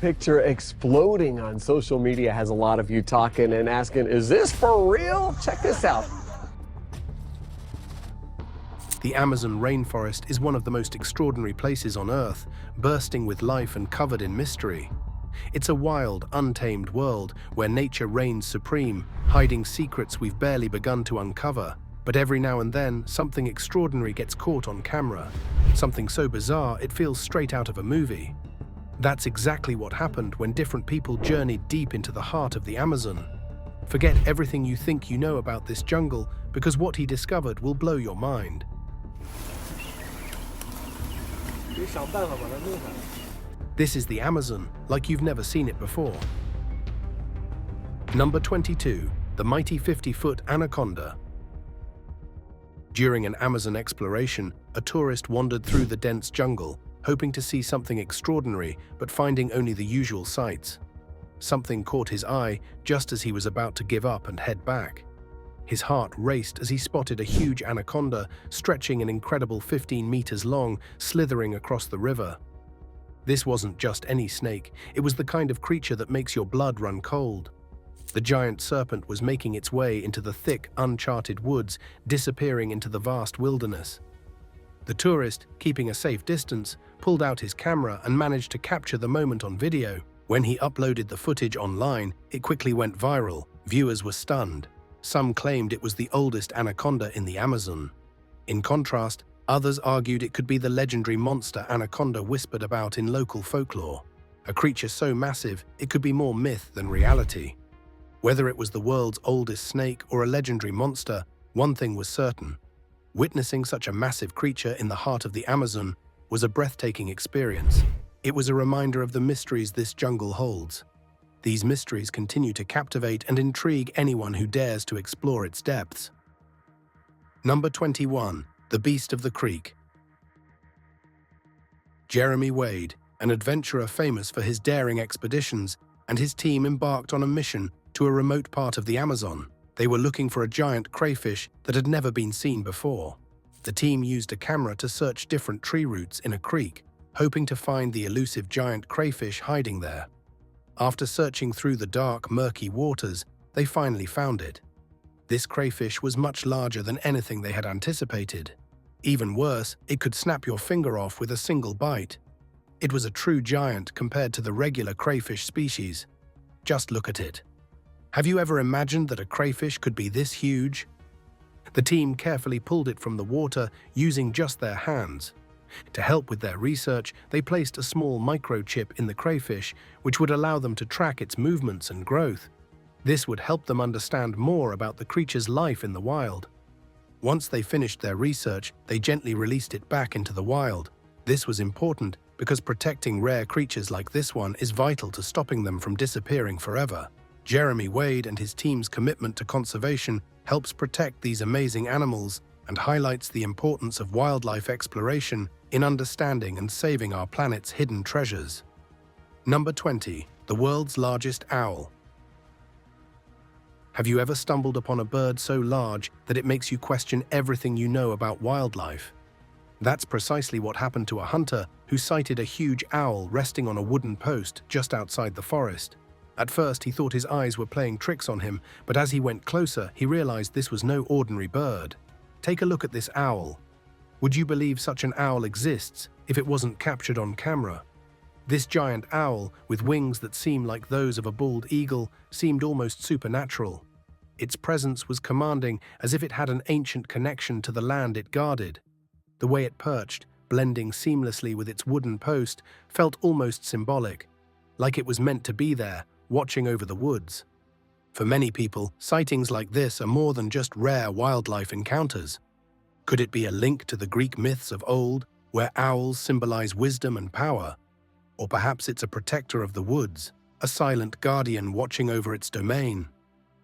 picture exploding on social media has a lot of you talking and asking, is this for real? Check this out. The Amazon rainforest is one of the most extraordinary places on Earth, bursting with life and covered in mystery. It's a wild, untamed world where nature reigns supreme, hiding secrets we've barely begun to uncover. But every now and then, something extraordinary gets caught on camera. Something so bizarre it feels straight out of a movie. That's exactly what happened when different people journeyed deep into the heart of the Amazon. Forget everything you think you know about this jungle, because what he discovered will blow your mind. This is the Amazon, like you've never seen it before. Number 22. The mighty 50-foot Anaconda. During an Amazon exploration, a tourist wandered through the dense jungle, hoping to see something extraordinary, but finding only the usual sights. Something caught his eye just as he was about to give up and head back. His heart raced as he spotted a huge anaconda stretching an incredible 15 meters long, slithering across the river. This wasn't just any snake, it was the kind of creature that makes your blood run cold. The giant serpent was making its way into the thick, uncharted woods, disappearing into the vast wilderness. The tourist, keeping a safe distance, pulled out his camera and managed to capture the moment on video. When he uploaded the footage online, it quickly went viral. Viewers were stunned. Some claimed it was the oldest anaconda in the Amazon. In contrast, others argued it could be the legendary monster anaconda whispered about in local folklore. A creature so massive, it could be more myth than reality. Whether it was the world's oldest snake or a legendary monster, one thing was certain. Witnessing such a massive creature in the heart of the Amazon was a breathtaking experience. It was a reminder of the mysteries this jungle holds. These mysteries continue to captivate and intrigue anyone who dares to explore its depths. Number 21. The Beast of the Creek. Jeremy Wade, an adventurer famous for his daring expeditions, and his team embarked on a mission to a remote part of the Amazon. They were looking for a giant crayfish that had never been seen before. The team used a camera to search different tree roots in a creek, hoping to find the elusive giant crayfish hiding there. After searching through the dark, murky waters, they finally found it. This crayfish was much larger than anything they had anticipated. Even worse, it could snap your finger off with a single bite. It was a true giant compared to the regular crayfish species. Just look at it. Have you ever imagined that a crayfish could be this huge? The team carefully pulled it from the water using just their hands. To help with their research, they placed a small microchip in the crayfish, which would allow them to track its movements and growth. This would help them understand more about the creature's life in the wild. Once they finished their research, they gently released it back into the wild. This was important because protecting rare creatures like this one is vital to stopping them from disappearing forever. Jeremy Wade and his team's commitment to conservation helps protect these amazing animals and highlights the importance of wildlife exploration in understanding and saving our planet's hidden treasures. Number 20. The world's largest owl. Have you ever stumbled upon a bird so large that it makes you question everything you know about wildlife? That's precisely what happened to a hunter who sighted a huge owl resting on a wooden post just outside the forest. At first, he thought his eyes were playing tricks on him, but as he went closer, he realized this was no ordinary bird. Take a look at this owl. Would you believe such an owl exists if it wasn't captured on camera? This giant owl, with wings that seem like those of a bald eagle, seemed almost supernatural. Its presence was commanding, as if it had an ancient connection to the land it guarded. The way it perched, blending seamlessly with its wooden post, felt almost symbolic, like it was meant to be there, watching over the woods. For many people, sightings like this are more than just rare wildlife encounters. Could it be a link to the Greek myths of old, where owls symbolize wisdom and power? Or perhaps it's a protector of the woods, a silent guardian watching over its domain.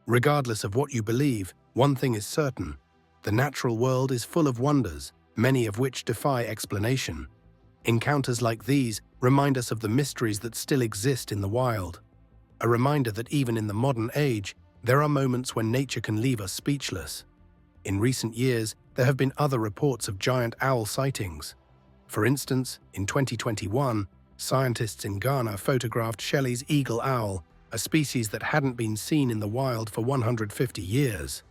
Regardless of what you believe, one thing is certain: the natural world is full of wonders, many of which defy explanation. Encounters like these remind us of the mysteries that still exist in the wild. A reminder that even in the modern age, there are moments when nature can leave us speechless. In recent years, there have been other reports of giant owl sightings. For instance, in 2021, Scientists in Ghana photographed Shelley's eagle owl, a species that hadn't been seen in the wild for 150 years.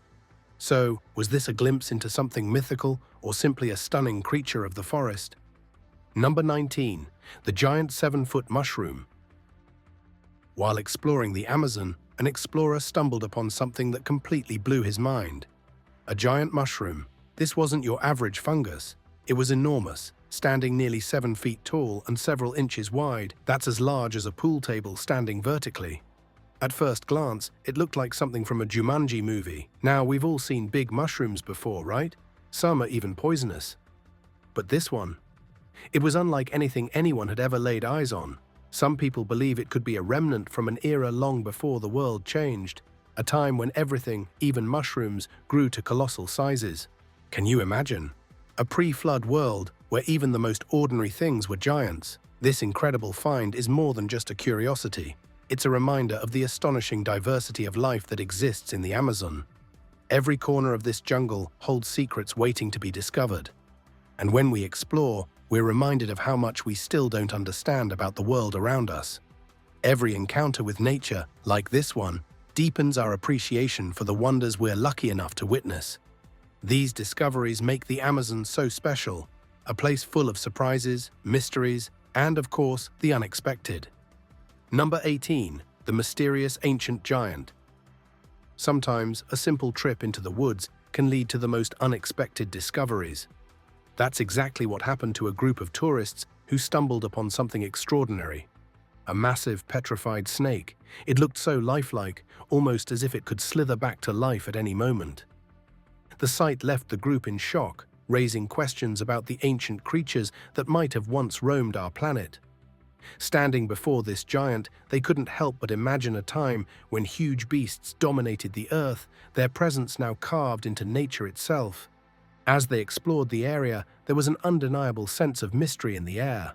So, was this a glimpse into something mythical or simply a stunning creature of the forest? Number 19. The giant 7-foot mushroom. While exploring the Amazon, an explorer stumbled upon something that completely blew his mind. A giant mushroom. This wasn't your average fungus. It was enormous, standing nearly 7 feet tall and several inches wide. That's as large as a pool table standing vertically. At first glance, it looked like something from a Jumanji movie. Now, we've all seen big mushrooms before, right? Some are even poisonous. But this one? It was unlike anything anyone had ever laid eyes on. Some people believe it could be a remnant from an era long before the world changed, a time when everything, even mushrooms, grew to colossal sizes. Can you imagine? A pre-flood world where even the most ordinary things were giants. This incredible find is more than just a curiosity. It's a reminder of the astonishing diversity of life that exists in the Amazon. Every corner of this jungle holds secrets waiting to be discovered. And when we explore, we're reminded of how much we still don't understand about the world around us. Every encounter with nature, like this one, deepens our appreciation for the wonders we're lucky enough to witness. These discoveries make the Amazon so special, a place full of surprises, mysteries, and, of course, the unexpected. Number 18. The mysterious ancient giant. Sometimes, a simple trip into the woods can lead to the most unexpected discoveries. That's exactly what happened to a group of tourists who stumbled upon something extraordinary. A massive petrified snake. It looked so lifelike, almost as if it could slither back to life at any moment. The sight left the group in shock, raising questions about the ancient creatures that might have once roamed our planet. Standing before this giant, they couldn't help but imagine a time when huge beasts dominated the earth, their presence now carved into nature itself. As they explored the area, there was an undeniable sense of mystery in the air.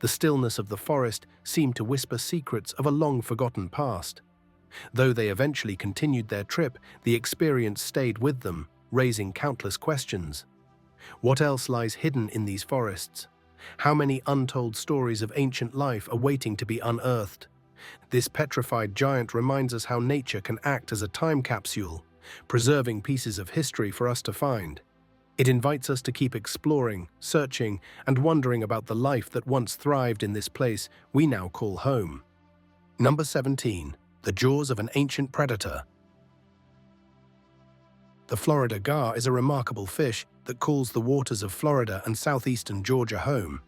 The stillness of the forest seemed to whisper secrets of a long-forgotten past. Though they eventually continued their trip, the experience stayed with them, raising countless questions. What else lies hidden in these forests? How many untold stories of ancient life are waiting to be unearthed? This petrified giant reminds us how nature can act as a time capsule, preserving pieces of history for us to find. It invites us to keep exploring, searching, and wondering about the life that once thrived in this place we now call home. Number 17. The jaws of an ancient predator. The Florida gar is a remarkable fish that calls the waters of Florida and southeastern Georgia home.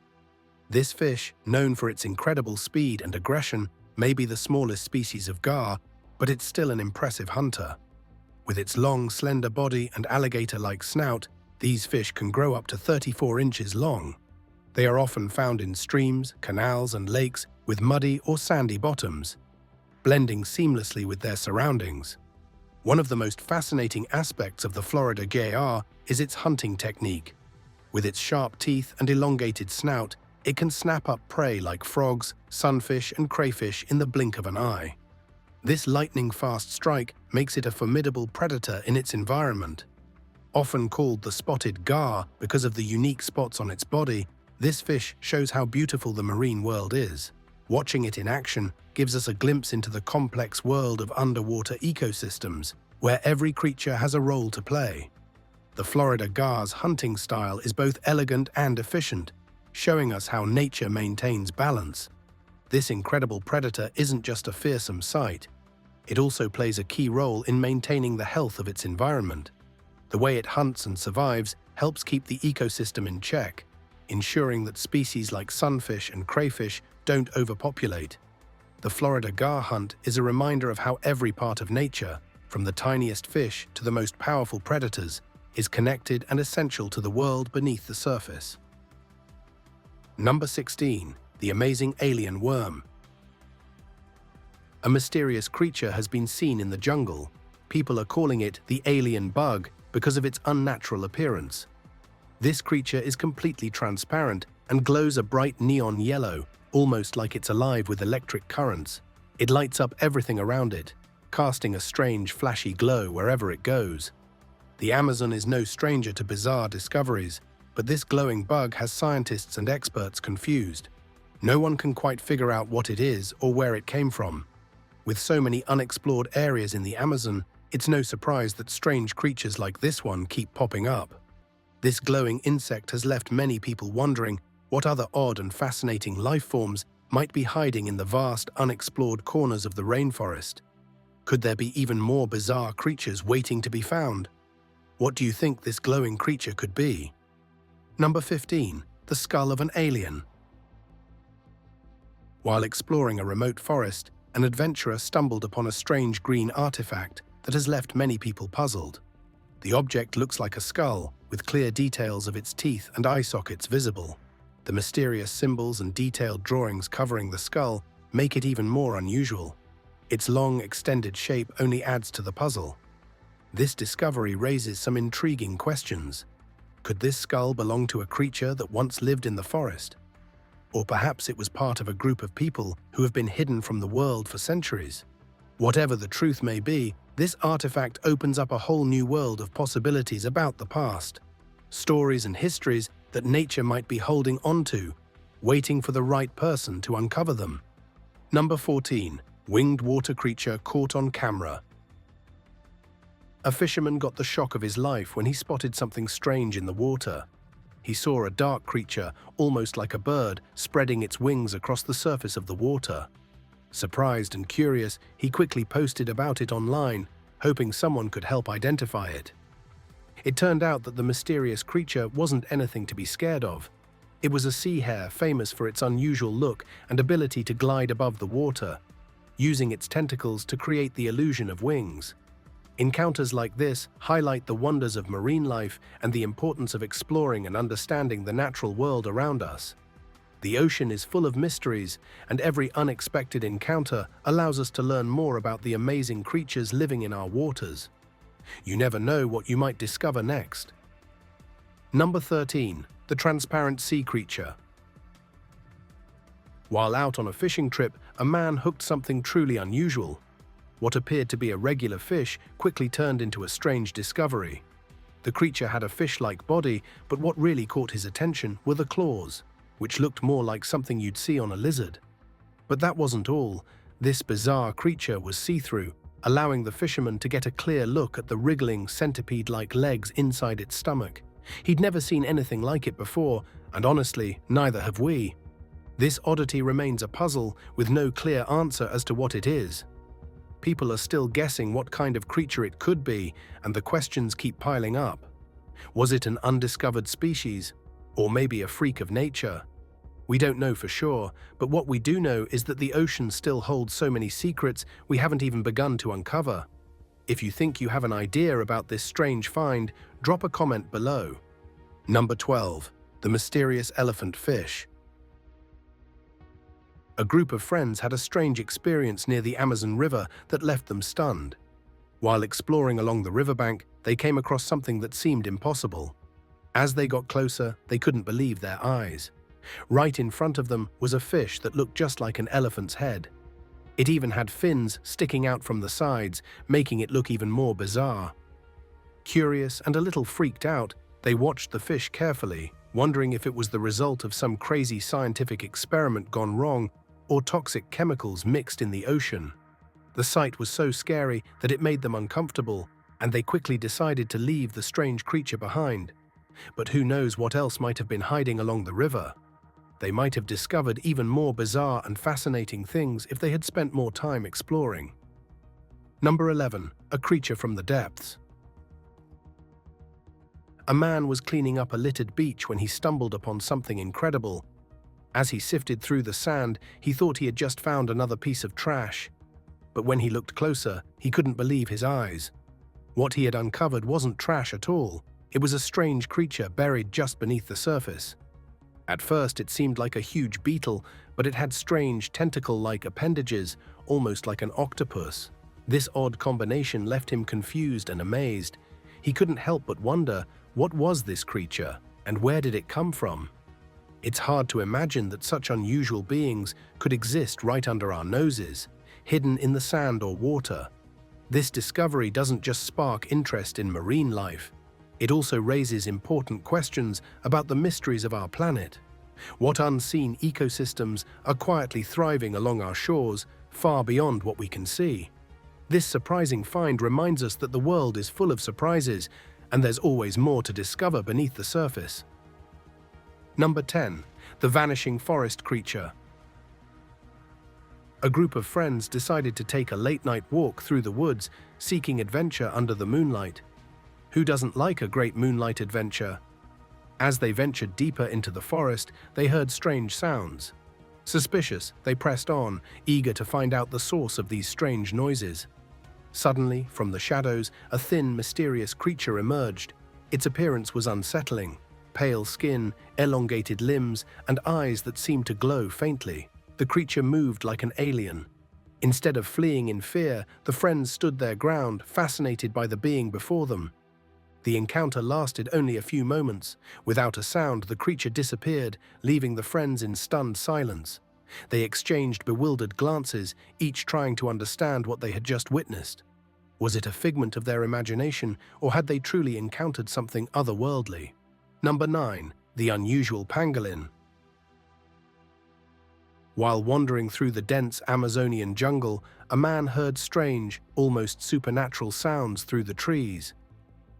This fish, known for its incredible speed and aggression, may be the smallest species of gar, but it's still an impressive hunter. With its long, slender body and alligator-like snout, these fish can grow up to 34 inches long. They are often found in streams, canals, and lakes with muddy or sandy bottoms, blending seamlessly with their surroundings. One of the most fascinating aspects of the Florida gar is its hunting technique. With its sharp teeth and elongated snout, it can snap up prey like frogs, sunfish, and crayfish in the blink of an eye. This lightning-fast strike makes it a formidable predator in its environment. Often called the spotted gar because of the unique spots on its body, this fish shows how beautiful the marine world is. Watching it in action gives us a glimpse into the complex world of underwater ecosystems, where every creature has a role to play. The Florida gar's hunting style is both elegant and efficient, showing us how nature maintains balance. This incredible predator isn't just a fearsome sight. It also plays a key role in maintaining the health of its environment. The way it hunts and survives helps keep the ecosystem in check, ensuring that species like sunfish and crayfish don't overpopulate. The Florida gar hunt is a reminder of how every part of nature, from the tiniest fish to the most powerful predators, is connected and essential to the world beneath the surface. Number 16. The amazing alien worm. A mysterious creature has been seen in the jungle. People are calling it the alien bug because of its unnatural appearance. This creature is completely transparent and glows a bright neon yellow, almost like it's alive with electric currents. It lights up everything around it, casting a strange, flashy glow wherever it goes. The Amazon is no stranger to bizarre discoveries, but this glowing bug has scientists and experts confused. No one can quite figure out what it is or where it came from. With so many unexplored areas in the Amazon, it's no surprise that strange creatures like this one keep popping up. This glowing insect has left many people wondering what other odd and fascinating life forms might be hiding in the vast, unexplored corners of the rainforest. Could there be even more bizarre creatures waiting to be found? What do you think this glowing creature could be? Number 15. The skull of an alien. While exploring a remote forest, an adventurer stumbled upon a strange green artifact that has left many people puzzled. The object looks like a skull, with clear details of its teeth and eye sockets visible. The mysterious symbols and detailed drawings covering the skull make it even more unusual. Its long, extended shape only adds to the puzzle. This discovery raises some intriguing questions. Could this skull belong to a creature that once lived in the forest? Or perhaps it was part of a group of people who have been hidden from the world for centuries. Whatever the truth may be, this artifact opens up a whole new world of possibilities about the past. Stories and histories that nature might be holding onto, waiting for the right person to uncover them. Number 14. Winged water creature caught on camera. A fisherman got the shock of his life when he spotted something strange in the water. He saw a dark creature, almost like a bird, spreading its wings across the surface of the water. Surprised and curious, he quickly posted about it online, hoping someone could help identify it. It turned out that the mysterious creature wasn't anything to be scared of. It was a sea hare famous for its unusual look and ability to glide above the water, using its tentacles to create the illusion of wings. Encounters like this highlight the wonders of marine life and the importance of exploring and understanding the natural world around us. The ocean is full of mysteries, and every unexpected encounter allows us to learn more about the amazing creatures living in our waters. You never know what you might discover next. Number 13. The transparent sea creature. While out on a fishing trip, a man hooked something truly unusual. What appeared to be a regular fish quickly turned into a strange discovery. The creature had a fish-like body, but what really caught his attention were the claws, which looked more like something you'd see on a lizard. But that wasn't all. This bizarre creature was see-through, allowing the fisherman to get a clear look at the wriggling, centipede-like legs inside its stomach. He'd never seen anything like it before, and honestly, neither have we. This oddity remains a puzzle, with no clear answer as to what it is. People are still guessing what kind of creature it could be, and the questions keep piling up. Was it an undiscovered species? Or maybe a freak of nature? We don't know for sure, but what we do know is that the ocean still holds so many secrets we haven't even begun to uncover. If you think you have an idea about this strange find, drop a comment below. Number 12. The mysterious elephant fish. A group of friends had a strange experience near the Amazon River that left them stunned. While exploring along the riverbank, they came across something that seemed impossible. As they got closer, they couldn't believe their eyes. Right in front of them was a fish that looked just like an elephant's head. It even had fins sticking out from the sides, making it look even more bizarre. Curious and a little freaked out, they watched the fish carefully, wondering if it was the result of some crazy scientific experiment gone wrong or toxic chemicals mixed in the ocean. The sight was so scary that it made them uncomfortable, and they quickly decided to leave the strange creature behind. But who knows what else might have been hiding along the river? They might have discovered even more bizarre and fascinating things if they had spent more time exploring. Number 11. A creature from the depths. A man was cleaning up a littered beach when he stumbled upon something incredible. As he sifted through the sand, he thought he had just found another piece of trash. But when he looked closer, he couldn't believe his eyes. What he had uncovered wasn't trash at all. It was a strange creature buried just beneath the surface. At first, it seemed like a huge beetle, but it had strange tentacle-like appendages, almost like an octopus. This odd combination left him confused and amazed. He couldn't help but wonder, what was this creature, and where did it come from? It's hard to imagine that such unusual beings could exist right under our noses, hidden in the sand or water. This discovery doesn't just spark interest in marine life. It also raises important questions about the mysteries of our planet. What unseen ecosystems are quietly thriving along our shores, far beyond what we can see? This surprising find reminds us that the world is full of surprises, and there's always more to discover beneath the surface. Number 10. The vanishing forest creature. A group of friends decided to take a late-night walk through the woods, seeking adventure under the moonlight. Who doesn't like a great moonlight adventure? As they ventured deeper into the forest, they heard strange sounds. Suspicious, they pressed on, eager to find out the source of these strange noises. Suddenly, from the shadows, a thin, mysterious creature emerged. Its appearance was unsettling. Pale skin, elongated limbs, and eyes that seemed to glow faintly. The creature moved like an alien. Instead of fleeing in fear, the friends stood their ground, fascinated by the being before them. The encounter lasted only a few moments. Without a sound, the creature disappeared, leaving the friends in stunned silence. They exchanged bewildered glances, each trying to understand what they had just witnessed. Was it a figment of their imagination, or had they truly encountered something otherworldly? Number 9. The Unusual Pangolin. While wandering through the dense Amazonian jungle, a man heard strange, almost supernatural sounds through the trees.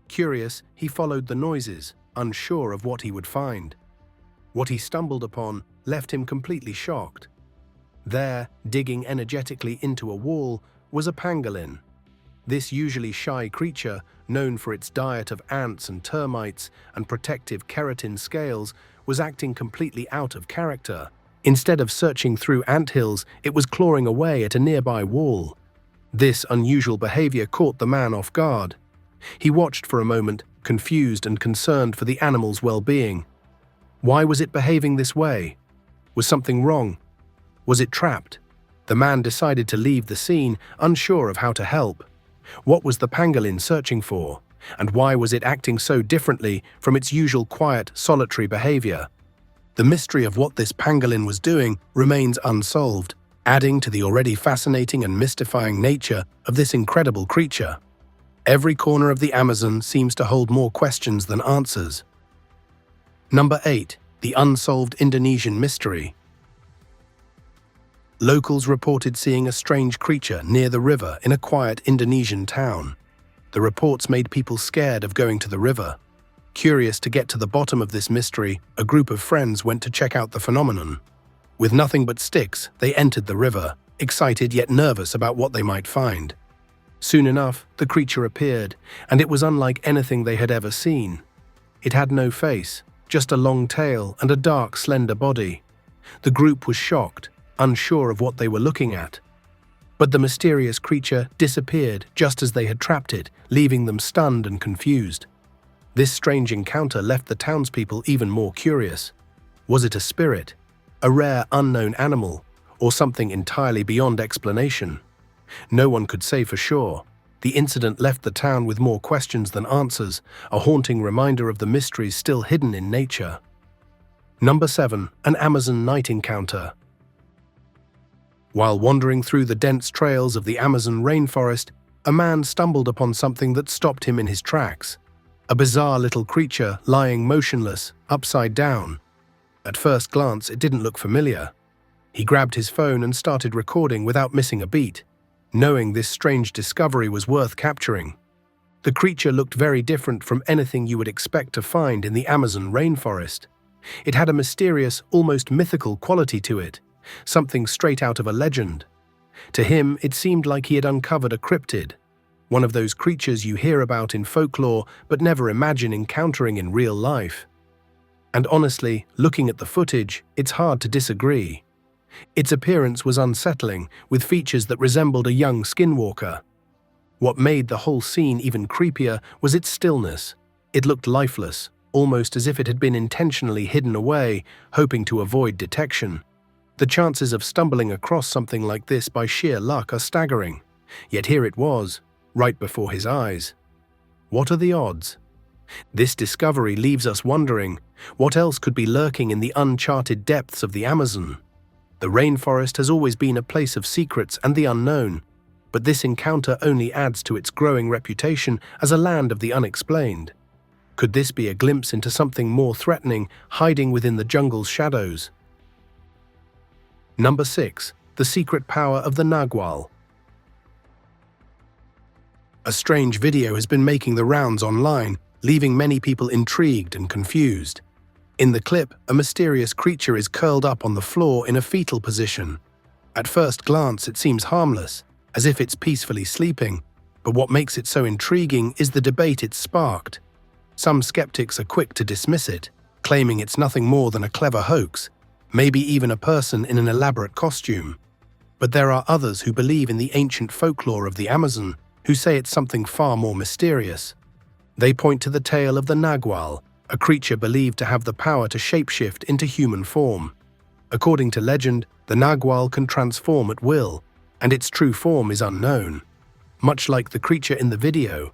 Curious, he followed the noises, unsure of what he would find. What he stumbled upon left him completely shocked. There, digging energetically into a wall, was a pangolin. This usually shy creature, known for its diet of ants and termites and protective keratin scales, was acting completely out of character. Instead of searching through anthills, it was clawing away at a nearby wall. This unusual behavior caught the man off guard. He watched for a moment, confused and concerned for the animal's well-being. Why was it behaving this way? Was something wrong? Was it trapped? The man decided to leave the scene, unsure of how to help. What was the pangolin searching for? And why was it acting so differently from its usual quiet, solitary behavior? The mystery of what this pangolin was doing remains unsolved, adding to the already fascinating and mystifying nature of this incredible creature. Every corner of the Amazon seems to hold more questions than answers. Number 8. The Unsolved Indonesian Mystery. Locals reported seeing a strange creature near the river in a quiet Indonesian town. The reports made people scared of going to the river. Curious to get to the bottom of this mystery, a group of friends went to check out the phenomenon. With nothing but sticks, they entered the river, excited yet nervous about what they might find. Soon enough, the creature appeared, and it was unlike anything they had ever seen. It had no face, just a long tail and a dark, slender body. The group was shocked, unsure of what they were looking at. But the mysterious creature disappeared just as they had trapped it, leaving them stunned and confused. This strange encounter left the townspeople even more curious. Was it a spirit, a rare unknown animal, or something entirely beyond explanation? No one could say for sure. The incident left the town with more questions than answers, a haunting reminder of the mysteries still hidden in nature. Number 7. An Amazon night encounter. While wandering through the dense trails of the Amazon rainforest, a man stumbled upon something that stopped him in his tracks. A bizarre little creature lying motionless, upside down. At first glance, it didn't look familiar. He grabbed his phone and started recording without missing a beat, knowing this strange discovery was worth capturing. The creature looked very different from anything you would expect to find in the Amazon rainforest. It had a mysterious, almost mythical quality to it, something straight out of a legend. To him, it seemed like he had uncovered a cryptid, one of those creatures you hear about in folklore but never imagine encountering in real life. And honestly, looking at the footage, it's hard to disagree. Its appearance was unsettling, with features that resembled a young skinwalker. What made the whole scene even creepier was its stillness. It looked lifeless, almost as if it had been intentionally hidden away, hoping to avoid detection. The chances of stumbling across something like this by sheer luck are staggering. Yet here it was, right before his eyes. What are the odds? This discovery leaves us wondering, what else could be lurking in the uncharted depths of the Amazon? The rainforest has always been a place of secrets and the unknown, but this encounter only adds to its growing reputation as a land of the unexplained. Could this be a glimpse into something more threatening, hiding within the jungle's shadows? Number 6. The secret power of the Nagal. A strange video has been making the rounds online, leaving many people intrigued and confused. In the clip, a mysterious creature is curled up on the floor in a fetal position. At first glance, it seems harmless, as if it's peacefully sleeping, but what makes it so intriguing is the debate it's sparked. Some skeptics are quick to dismiss it, claiming it's nothing more than a clever hoax, maybe even a person in an elaborate costume. But there are others who believe in the ancient folklore of the Amazon, who say it's something far more mysterious. They point to the tale of the Nagal, a creature believed to have the power to shapeshift into human form. According to legend, the Nagal can transform at will, and its true form is unknown, much like the creature in the video.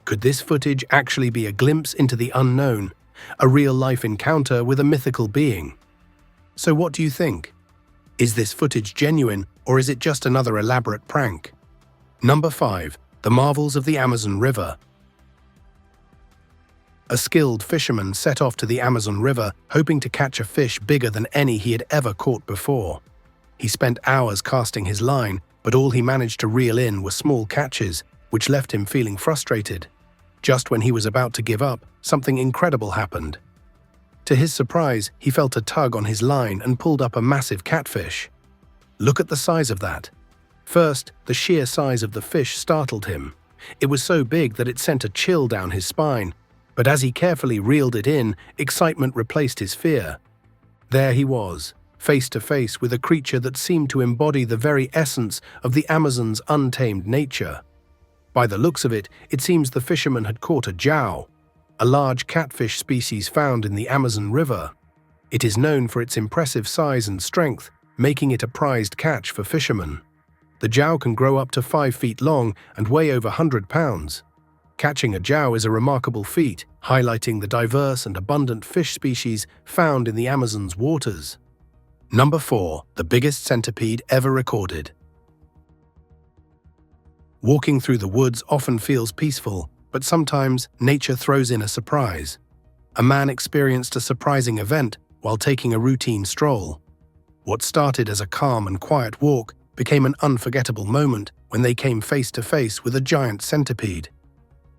Could this footage actually be a glimpse into the unknown, a real-life encounter with a mythical being? So what do you think? Is this footage genuine, or is it just another elaborate prank? Number 5. The marvels of the Amazon River. A skilled fisherman set off to the Amazon River, hoping to catch a fish bigger than any he had ever caught before. He spent hours casting his line, but all he managed to reel in were small catches, which left him feeling frustrated. Just when he was about to give up, something incredible happened. To his surprise, he felt a tug on his line and pulled up a massive catfish. Look at the size of that. First, the sheer size of the fish startled him. It was so big that it sent a chill down his spine, but as he carefully reeled it in, excitement replaced his fear. There he was, face to face with a creature that seemed to embody the very essence of the Amazon's untamed nature. By the looks of it, it seems the fisherman had caught a jow, a large catfish species found in the Amazon River. It is known for its impressive size and strength, making it a prized catch for fishermen. The jow can grow up to 5 feet long and weigh over 100 pounds. Catching a jow is a remarkable feat, highlighting the diverse and abundant fish species found in the Amazon's waters. Number 4. The biggest centipede ever recorded. Walking through the woods often feels peaceful, but sometimes nature throws in a surprise. A man experienced a surprising event while taking a routine stroll. What started as a calm and quiet walk became an unforgettable moment when they came face to face with a giant centipede.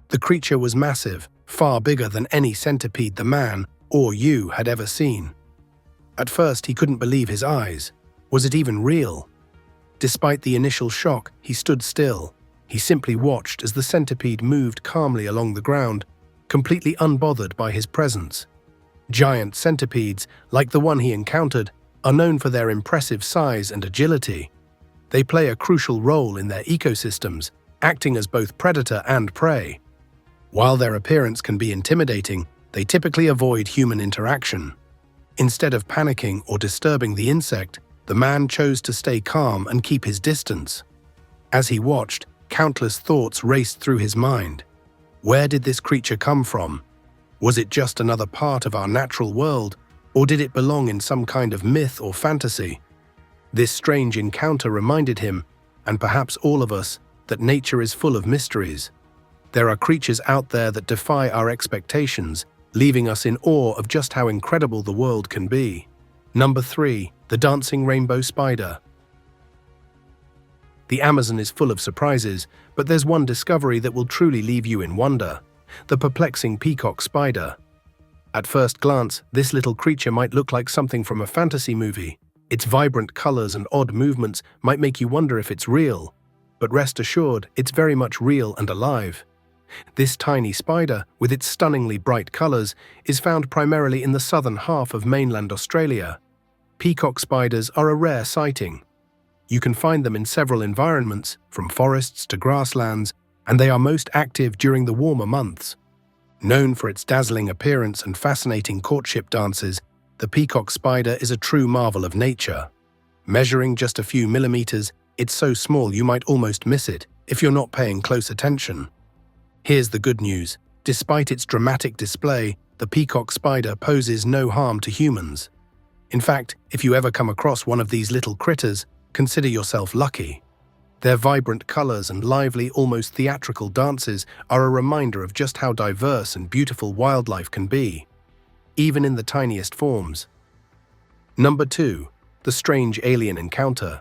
The creature was massive, far bigger than any centipede the man, or you, had ever seen. At first, he couldn't believe his eyes. Was it even real? Despite the initial shock, he stood still. He simply watched as the centipede moved calmly along the ground, completely unbothered by his presence. Giant centipedes, like the one he encountered, are known for their impressive size and agility. They play a crucial role in their ecosystems, acting as both predator and prey. While their appearance can be intimidating, they typically avoid human interaction. Instead of panicking or disturbing the insect, the man chose to stay calm and keep his distance. As he watched, countless thoughts raced through his mind. Where did this creature come from? Was it just another part of our natural world, or did it belong in some kind of myth or fantasy? This strange encounter reminded him, and perhaps all of us, that nature is full of mysteries. There are creatures out there that defy our expectations, leaving us in awe of just how incredible the world can be. Number 3. The dancing rainbow spider. The Amazon is full of surprises, but there's one discovery that will truly leave you in wonder: the perplexing peacock spider. At first glance, this little creature might look like something from a fantasy movie. Its vibrant colors and odd movements might make you wonder if it's real. But rest assured, it's very much real and alive. This tiny spider, with its stunningly bright colors, is found primarily in the southern half of mainland Australia. Peacock spiders are a rare sighting. You can find them in several environments, from forests to grasslands, and they are most active during the warmer months. Known for its dazzling appearance and fascinating courtship dances, the peacock spider is a true marvel of nature. Measuring just a few millimeters, it's so small you might almost miss it if you're not paying close attention. Here's the good news: despite its dramatic display, the peacock spider poses no harm to humans. In fact, if you ever come across one of these little critters, consider yourself lucky. Their vibrant colors and lively, almost theatrical dances are a reminder of just how diverse and beautiful wildlife can be, even in the tiniest forms. Number 2. The strange alien encounter.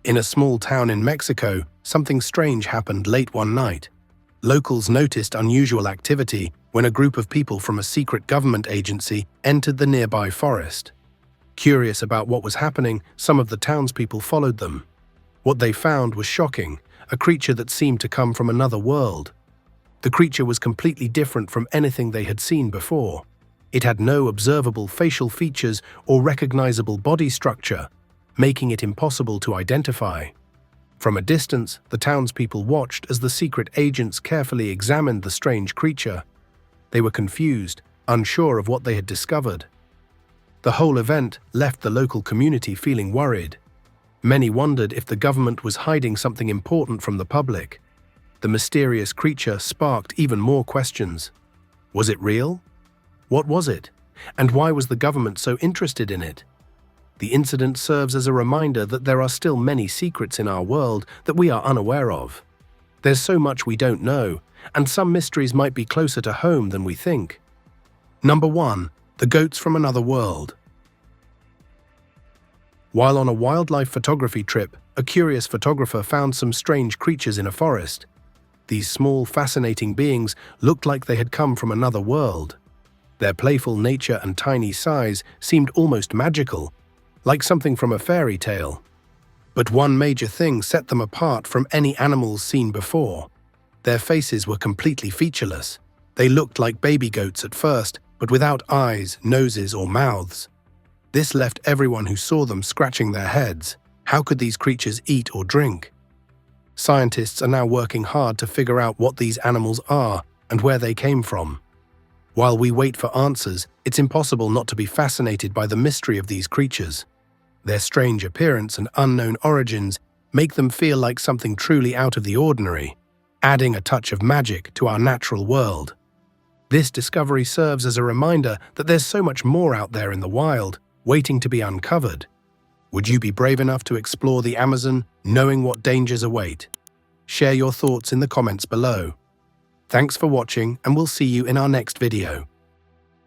In a small town in Mexico, something strange happened late one night. Locals noticed unusual activity when a group of people from a secret government agency entered the nearby forest. Curious about what was happening, some of the townspeople followed them. What they found was shocking, a creature that seemed to come from another world. The creature was completely different from anything they had seen before. It had no observable facial features or recognizable body structure, making it impossible to identify. From a distance, the townspeople watched as the secret agents carefully examined the strange creature. They were confused, unsure of what they had discovered. The whole event left the local community feeling worried. Many wondered if the government was hiding something important from the public. The mysterious creature sparked even more questions. Was it real? What was it? And why was the government so interested in it? The incident serves as a reminder that there are still many secrets in our world that we are unaware of. There's so much we don't know, and some mysteries might be closer to home than we think. Number 1. The goats from another world. While on a wildlife photography trip, a curious photographer found some strange creatures in a forest. These small, fascinating beings looked like they had come from another world. Their playful nature and tiny size seemed almost magical, like something from a fairy tale. But one major thing set them apart from any animals seen before. Their faces were completely featureless. They looked like baby goats at first, but without eyes, noses, or mouths. This left everyone who saw them scratching their heads. How could these creatures eat or drink? Scientists are now working hard to figure out what these animals are and where they came from. While we wait for answers, it's impossible not to be fascinated by the mystery of these creatures. Their strange appearance and unknown origins make them feel like something truly out of the ordinary, adding a touch of magic to our natural world. This discovery serves as a reminder that there's so much more out there in the wild, waiting to be uncovered. Would you be brave enough to explore the Amazon, knowing what dangers await? Share your thoughts in the comments below. Thanks for watching, and we'll see you in our next video.